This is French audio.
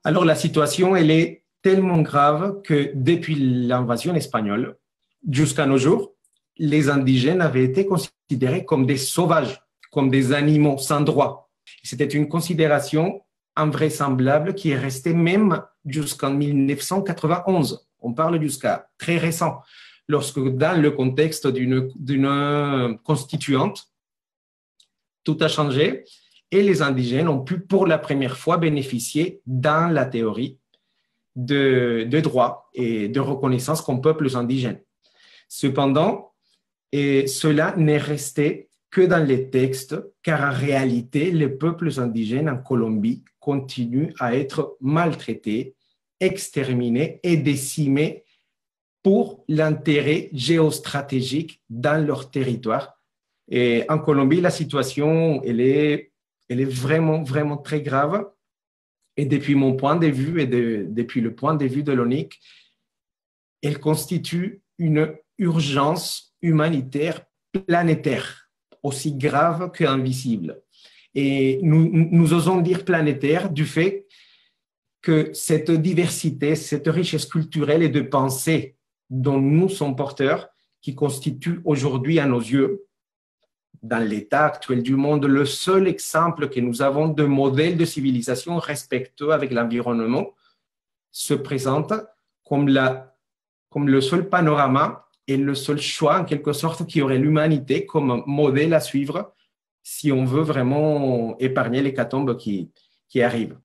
Alors, la situation, elle est tellement grave que depuis l'invasion espagnole jusqu'à nos jours, les indigènes avaient été considérés comme des sauvages, comme des animaux sans droit. C'était une considération invraisemblable qui est restée même jusqu'en 1991. On parle jusqu'à très récent, lorsque dans le contexte d'une constituante, tout a changé et les indigènes ont pu pour la première fois bénéficier dans la théorie de droits et de reconnaissance comme peuples indigènes. Cependant, cela n'est resté que dans les textes, car en réalité, les peuples indigènes en Colombie continuent à être maltraités, exterminés et décimés pour l'intérêt géostratégique dans leur territoire. Et en Colombie, la situation, elle est vraiment, vraiment très grave. Et depuis mon point de vue et depuis le point de vue de l'ONIC, elle constitue une urgence humanitaire planétaire, aussi grave qu'invisible. Et nous osons dire planétaire du fait que cette diversité, cette richesse culturelle et de pensée dont nous sommes porteurs, qui constitue aujourd'hui à nos yeux, dans l'état actuel du monde, le seul exemple que nous avons de modèle de civilisation respectueux avec l'environnement, se présente comme le seul panorama et le seul choix, en quelque sorte, qui aurait l'humanité comme modèle à suivre si on veut vraiment épargner l'hécatombe qui arrive.